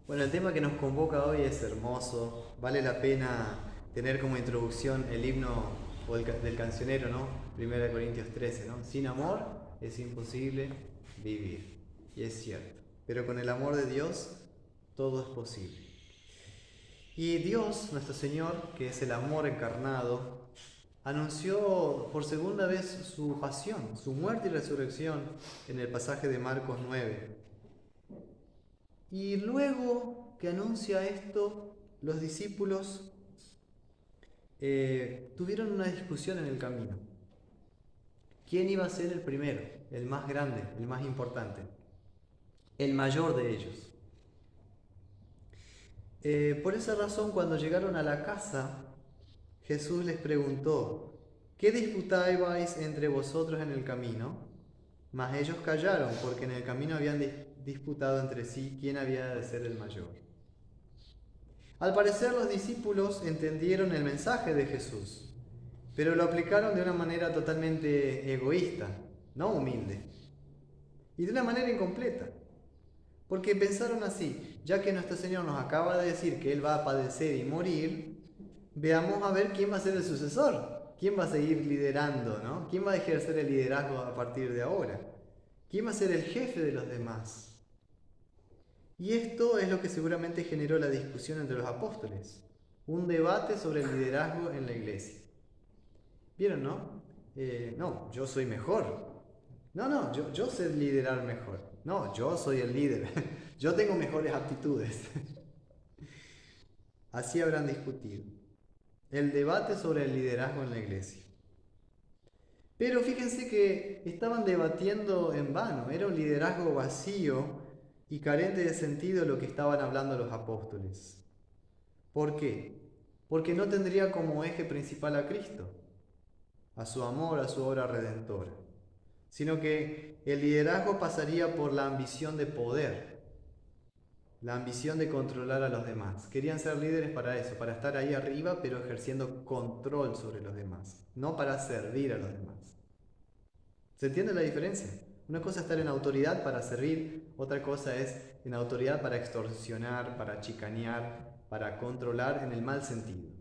Bueno, el tema que nos convoca hoy es hermoso. Vale la pena tener como introducción el himno del cancionero, ¿no? 1 Corintios 13, ¿no? Sin amor es imposible vivir. Y es cierto. Pero con el amor de Dios todo es posible. Y Dios, nuestro Señor, que es el amor encarnado, anunció por segunda vez su pasión, su muerte y resurrección en el pasaje de Marcos 9. Y luego que anuncia esto, los discípulos tuvieron una discusión en el camino. ¿Quién iba a ser el primero, el más grande, el más importante, el mayor de ellos? Por esa razón, cuando llegaron a la casa, Jesús les preguntó: ¿qué disputabais entre vosotros en el camino? Mas ellos callaron, porque en el camino habían disputado entre sí quién había de ser el mayor. Al parecer, los discípulos entendieron el mensaje de Jesús, pero lo aplicaron de una manera totalmente egoísta, no humilde, y de una manera incompleta. Porque pensaron así: ya que nuestro Señor nos acaba de decir que Él va a padecer y morir, veamos a ver quién va a ser el sucesor, quién va a seguir liderando, ¿no? ¿Quién va a ejercer el liderazgo a partir de ahora? ¿Quién va a ser el jefe de los demás? Y esto es lo que seguramente generó la discusión entre los apóstoles, un debate sobre el liderazgo en la iglesia. ¿Vieron, no? No, yo soy mejor. No, yo sé liderar mejor. No, yo soy el líder. Yo tengo mejores aptitudes. Así habrán discutido. El debate sobre el liderazgo en la iglesia. Pero fíjense que estaban debatiendo en vano. Era un liderazgo vacío y carente de sentido lo que estaban hablando los apóstoles. ¿Por qué? Porque no tendría como eje principal a Cristo, a su amor, a su obra redentora, sino que el liderazgo pasaría por la ambición de poder, la ambición de controlar a los demás. Querían ser líderes para eso, para estar ahí arriba, pero ejerciendo control sobre los demás, no para servir a los demás. ¿Se entiende la diferencia? Una cosa es estar en autoridad para servir, otra cosa es en autoridad para extorsionar, para chicanear, para controlar en el mal sentido.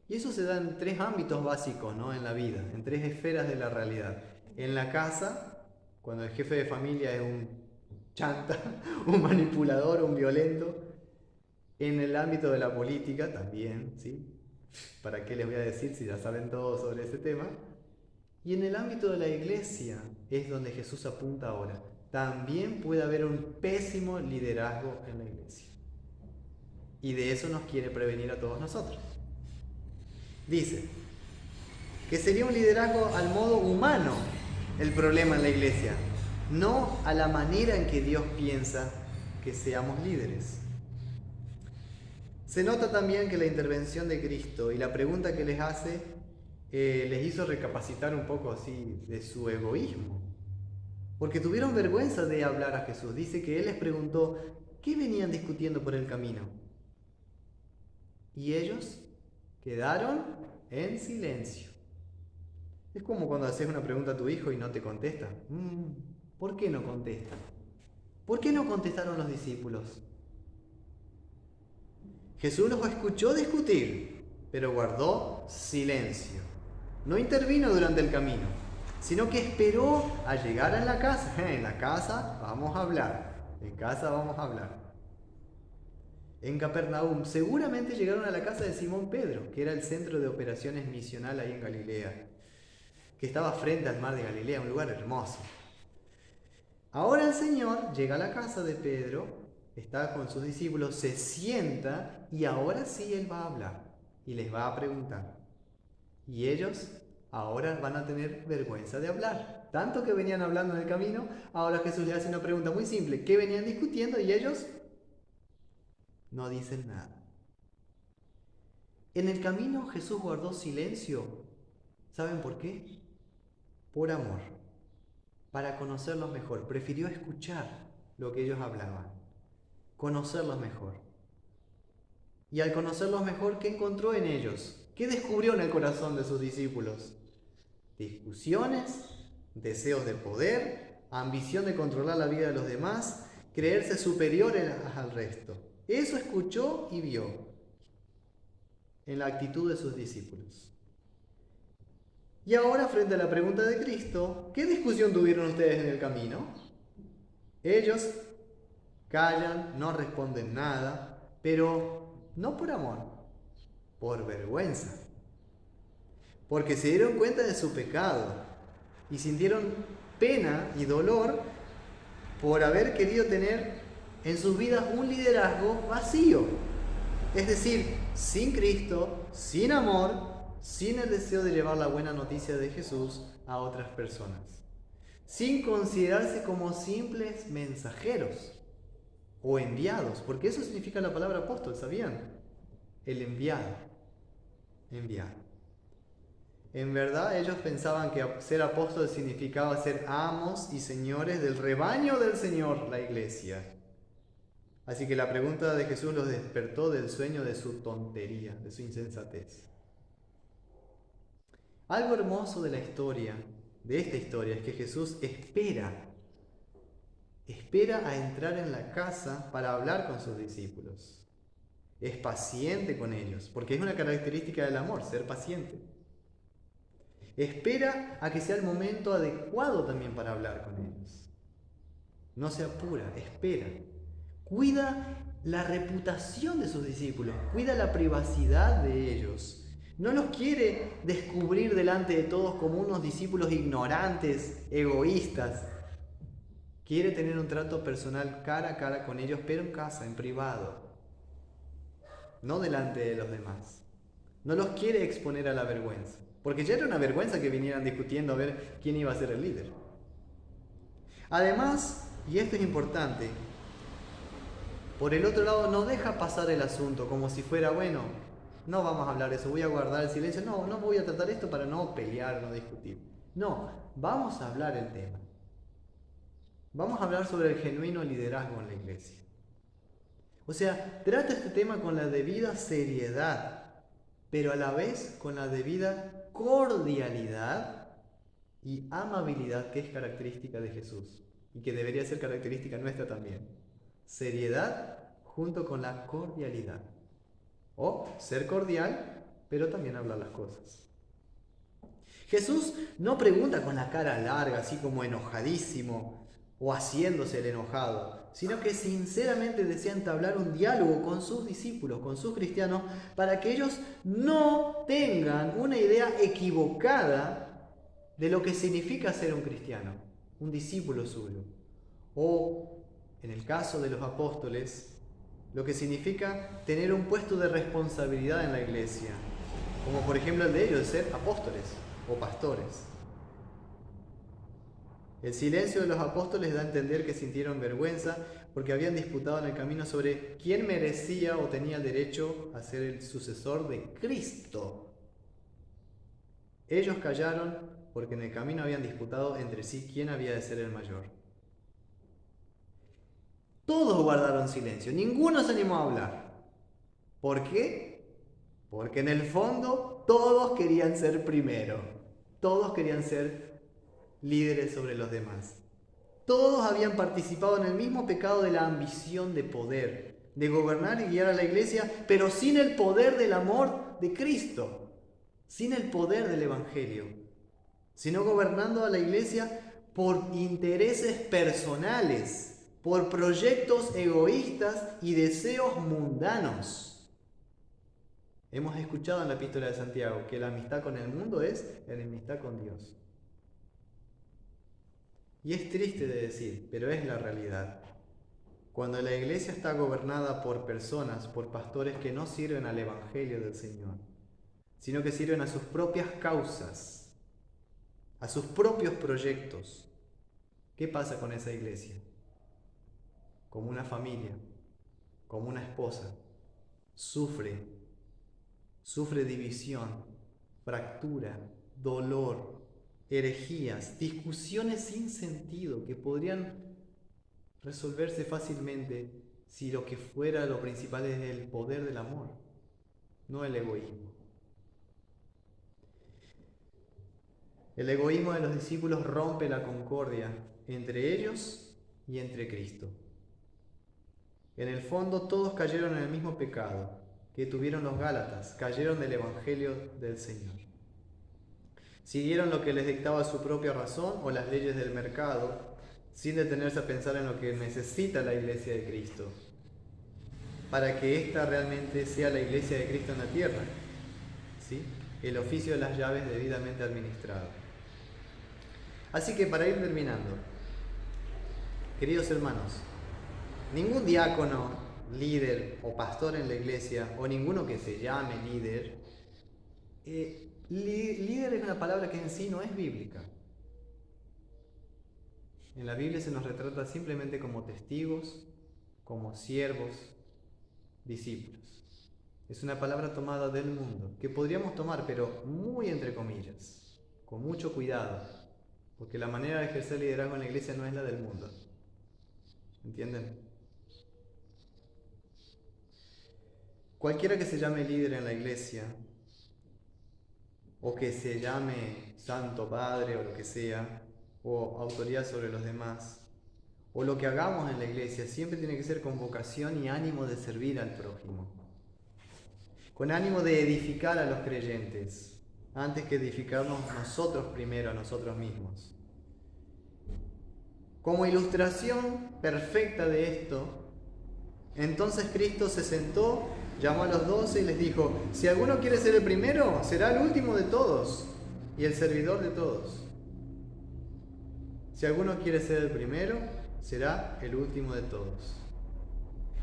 Y eso se da en tres ámbitos básicos, ¿no? En la vida, en tres esferas de la realidad. En la casa, cuando el jefe de familia es un chanta, un manipulador, un violento. En el ámbito de la política también, ¿sí? ¿Para qué les voy a decir si ya saben todo sobre ese tema? Y en el ámbito de la iglesia es donde Jesús apunta ahora. También puede haber un pésimo liderazgo en la iglesia. Y de eso nos quiere prevenir a todos nosotros. Dice que sería un liderazgo al modo humano el problema en la iglesia, no a la manera en que Dios piensa que seamos líderes. Se nota también que la intervención de Cristo y la pregunta que les hace les hizo recapacitar un poco así de su egoísmo, porque tuvieron vergüenza de hablar a Jesús. Dice que Él les preguntó qué venían discutiendo por el camino. Y ellos quedaron en silencio. Es como cuando haces una pregunta a tu hijo y no te contesta. ¿Por qué no contesta? ¿Por qué no contestaron los discípulos? Jesús los escuchó discutir, pero guardó silencio. No intervino durante el camino, sino que esperó a llegar a la casa. En la casa vamos a hablar. En casa vamos a hablar. En Capernaum seguramente llegaron a la casa de Simón Pedro, que era el centro de operaciones misional ahí en Galilea, que estaba frente al mar de Galilea, un lugar hermoso. Ahora el Señor llega a la casa de Pedro, está con sus discípulos, se sienta y ahora sí Él va a hablar y les va a preguntar. Y ellos ahora van a tener vergüenza de hablar. Tanto que venían hablando en el camino, ahora Jesús les hace una pregunta muy simple. ¿Qué venían discutiendo? Y ellos no dicen nada. En el camino Jesús guardó silencio. ¿Saben por qué? Por amor. Para conocerlos mejor. Prefirió escuchar lo que ellos hablaban. Conocerlos mejor. Y al conocerlos mejor, ¿qué encontró en ellos? ¿Qué descubrió en el corazón de sus discípulos? Discusiones, deseos de poder, ambición de controlar la vida de los demás creerse superiores al resto. Eso escuchó y vio en la actitud de sus discípulos. Y ahora, frente a la pregunta de Cristo, ¿qué discusión tuvieron ustedes en el camino? Ellos callan, no responden nada, pero no por amor, por vergüenza. Porque se dieron cuenta de su pecado y sintieron pena y dolor por haber querido tener en sus vidas un liderazgo vacío. Es decir, sin Cristo, sin amor, sin el deseo de llevar la buena noticia de Jesús a otras personas. Sin considerarse como simples mensajeros o enviados, porque eso significa la palabra apóstol, ¿sabían? El enviado. Enviado. En verdad, ellos pensaban que ser apóstol significaba ser amos y señores del rebaño del Señor, la iglesia. Así que la pregunta de Jesús los despertó del sueño de su tontería, de su insensatez. Algo hermoso de la historia, de esta historia, es que Jesús espera a entrar en la casa para hablar con sus discípulos. Es paciente con ellos, porque es una característica del amor, ser paciente. Espera a que sea el momento adecuado también para hablar con ellos. No se apura, espera. Cuida la reputación de sus discípulos, cuida la privacidad de ellos. No los quiere descubrir delante de todos como unos discípulos ignorantes, egoístas. Quiere tener un trato personal cara a cara con ellos, pero en casa, en privado. No delante de los demás. No los quiere exponer a la vergüenza. Porque ya era una vergüenza que vinieran discutiendo a ver quién iba a ser el líder. Además, y esto es importante, por el otro lado no deja pasar el asunto como si fuera, bueno, no vamos a hablar de eso, voy a guardar el silencio, no voy a tratar esto para no pelear, no discutir. No, vamos a hablar el tema. Vamos a hablar sobre el genuino liderazgo en la iglesia. O sea, trata este tema con la debida seriedad, pero a la vez con la debida cordialidad y amabilidad que es característica de Jesús y que debería ser característica nuestra también. Seriedad junto con la cordialidad. O ser cordial, pero también hablar las cosas. Jesús no pregunta con la cara larga, así como enojadísimo o haciéndose el enojado, sino que sinceramente desea entablar un diálogo con sus discípulos, con sus cristianos, para que ellos no tengan una idea equivocada de lo que significa ser un cristiano, un discípulo suyo. O, en el caso de los apóstoles, lo que significa tener un puesto de responsabilidad en la iglesia, como por ejemplo el de ellos, de ser apóstoles o pastores. El silencio de los apóstoles da a entender que sintieron vergüenza porque habían disputado en el camino sobre quién merecía o tenía el derecho a ser el sucesor de Cristo. Ellos callaron porque en el camino habían disputado entre sí quién había de ser el mayor. Todos guardaron silencio, ninguno se animó a hablar. ¿Por qué? Porque en el fondo todos querían ser primero, todos querían ser líderes sobre los demás. Todos habían participado en el mismo pecado de la ambición de poder, de gobernar y guiar a la iglesia, pero sin el poder del amor de Cristo, sin el poder del Evangelio, sino gobernando a la iglesia por intereses personales, por proyectos egoístas y deseos mundanos. Hemos escuchado en la epístola de Santiago que la amistad con el mundo es enemistad con Dios. Y es triste de decir, pero es la realidad. Cuando la iglesia está gobernada por personas, por pastores que no sirven al Evangelio del Señor, sino que sirven a sus propias causas, a sus propios proyectos, ¿qué pasa con esa iglesia? Como una familia, como una esposa, sufre división, fractura, dolor, herejías, discusiones sin sentido que podrían resolverse fácilmente si lo que fuera lo principal es el poder del amor, no el egoísmo. El egoísmo de los discípulos rompe la concordia entre ellos y entre Cristo. En el fondo todos cayeron en el mismo pecado que tuvieron los Gálatas, cayeron del Evangelio del Señor. Siguieron lo que les dictaba su propia razón o las leyes del mercado, sin detenerse a pensar en lo que necesita la iglesia de Cristo, para que ésta realmente sea la iglesia de Cristo en la tierra, ¿sí? El oficio de las llaves debidamente administrado. Así que para ir terminando, queridos hermanos, ningún diácono, líder o pastor en la iglesia, o ninguno que se llame líder, líder es una palabra que en sí no es bíblica. En la Biblia se nos retrata simplemente como testigos, como siervos, discípulos. Es una palabra tomada del mundo, que podríamos tomar, pero muy entre comillas, con mucho cuidado, porque la manera de ejercer liderazgo en la iglesia no es la del mundo. ¿Entienden? Cualquiera que se llame líder en la iglesia, o que se llame santo padre o lo que sea, o autoridad sobre los demás, o lo que hagamos en la iglesia, siempre tiene que ser con vocación y ánimo de servir al prójimo, con ánimo de edificar a los creyentes, antes que edificarnos nosotros primero a nosotros mismos. Como ilustración perfecta de esto, entonces Cristo se sentó, llamó a los 12 y les dijo: si alguno quiere ser el primero, será el último de todos y el servidor de todos. Si alguno quiere ser el primero, será el último de todos.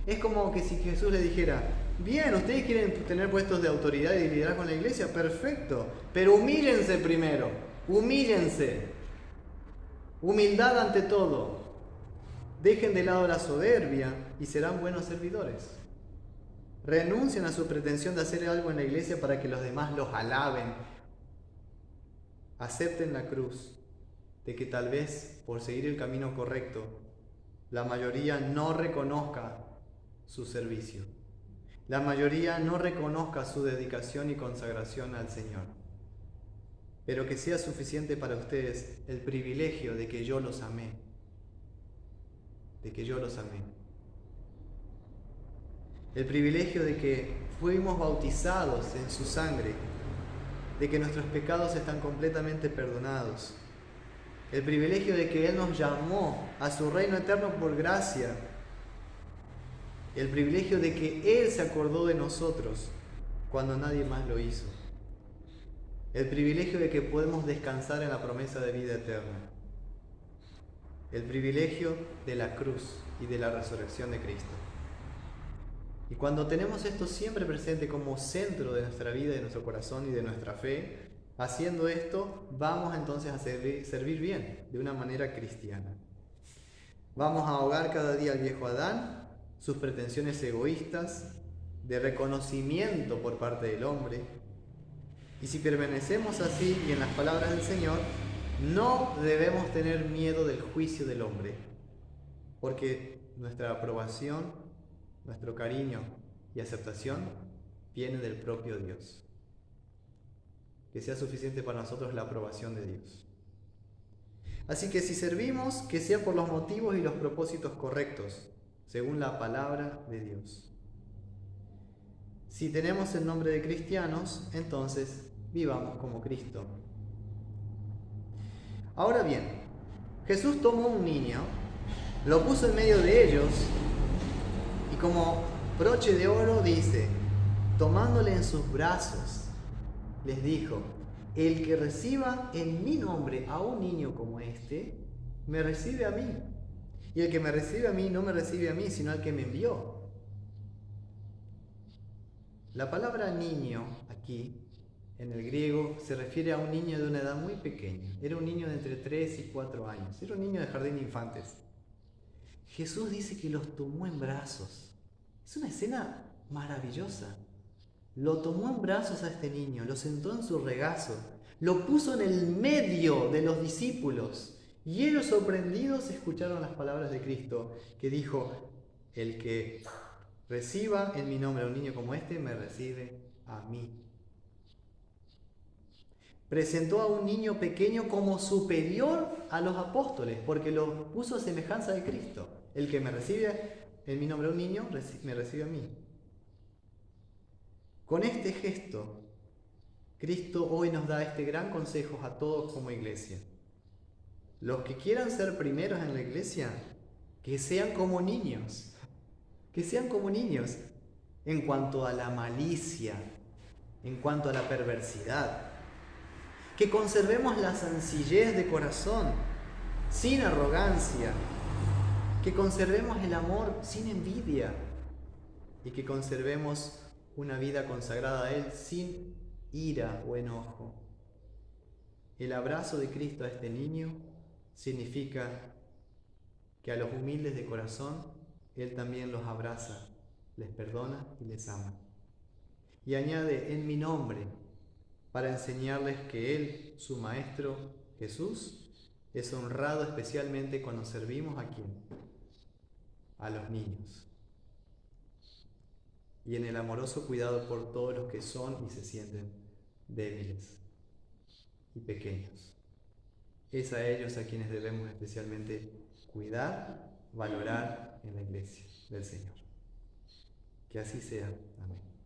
Es como que si Jesús le dijera: bien, ustedes quieren tener puestos de autoridad y de liderazgo en la iglesia, perfecto, pero humíllense primero, humíllense. Humildad ante todo. Dejen de lado la soberbia y serán buenos servidores. Renuncien a su pretensión de hacer algo en la iglesia para que los demás los alaben. Acepten la cruz de que tal vez por seguir el camino correcto, la mayoría no reconozca su servicio. La mayoría no reconozca su dedicación y consagración al Señor. Pero que sea suficiente para ustedes el privilegio de que yo los amé. De que yo los amé. El privilegio de que fuimos bautizados en su sangre, de que nuestros pecados están completamente perdonados. El privilegio de que Él nos llamó a su reino eterno por gracia. El privilegio de que Él se acordó de nosotros cuando nadie más lo hizo. El privilegio de que podemos descansar en la promesa de vida eterna. El privilegio de la cruz y de la resurrección de Cristo. Y cuando tenemos esto siempre presente como centro de nuestra vida, de nuestro corazón y de nuestra fe, haciendo esto, vamos entonces a servir bien, de una manera cristiana. Vamos a ahogar cada día al viejo Adán, sus pretensiones egoístas, de reconocimiento por parte del hombre. Y si permanecemos así y en las palabras del Señor, no debemos tener miedo del juicio del hombre, porque nuestra aprobación, nuestro cariño y aceptación viene del propio Dios. Que sea suficiente para nosotros la aprobación de Dios. Así que si servimos, que sea por los motivos y los propósitos correctos, según la palabra de Dios. Si tenemos el nombre de cristianos, entonces vivamos como Cristo. Ahora bien, Jesús tomó un niño, lo puso en medio de ellos y como broche de oro dice, tomándole en sus brazos, les dijo: el que reciba en mi nombre a un niño como este, me recibe a mí. Y el que me recibe a mí no me recibe a mí, sino al que me envió. La palabra niño aquí, en el griego, se refiere a un niño de una edad muy pequeña. Era un niño de entre 3 y 4 años. Era un niño de jardín de infantes. Jesús dice que los tomó en brazos. Es una escena maravillosa. Lo tomó en brazos a este niño, lo sentó en su regazo, lo puso en el medio de los discípulos. Y ellos, sorprendidos, escucharon las palabras de Cristo, que dijo: el que reciba en mi nombre a un niño como este, me recibe a mí. Presentó a un niño pequeño como superior a los apóstoles, porque lo puso a semejanza de Cristo. El que me recibe en mi nombre, un niño me recibe a mí. Con este gesto, Cristo hoy nos da este gran consejo a todos como iglesia. Los que quieran ser primeros en la iglesia, que sean como niños, en cuanto a la malicia, en cuanto a la perversidad. Que conservemos la sencillez de corazón, sin arrogancia. Que conservemos el amor sin envidia. Y que conservemos una vida consagrada a Él sin ira o enojo. El abrazo de Cristo a este niño significa que a los humildes de corazón Él también los abraza, les perdona y les ama. Y añade en mi nombre, para enseñarles que Él, su Maestro Jesús, es honrado especialmente cuando servimos a quién, a los niños. Y en el amoroso cuidado por todos los que son y se sienten débiles y pequeños. Es a ellos a quienes debemos especialmente cuidar, valorar en la iglesia del Señor. Que así sea. Amén.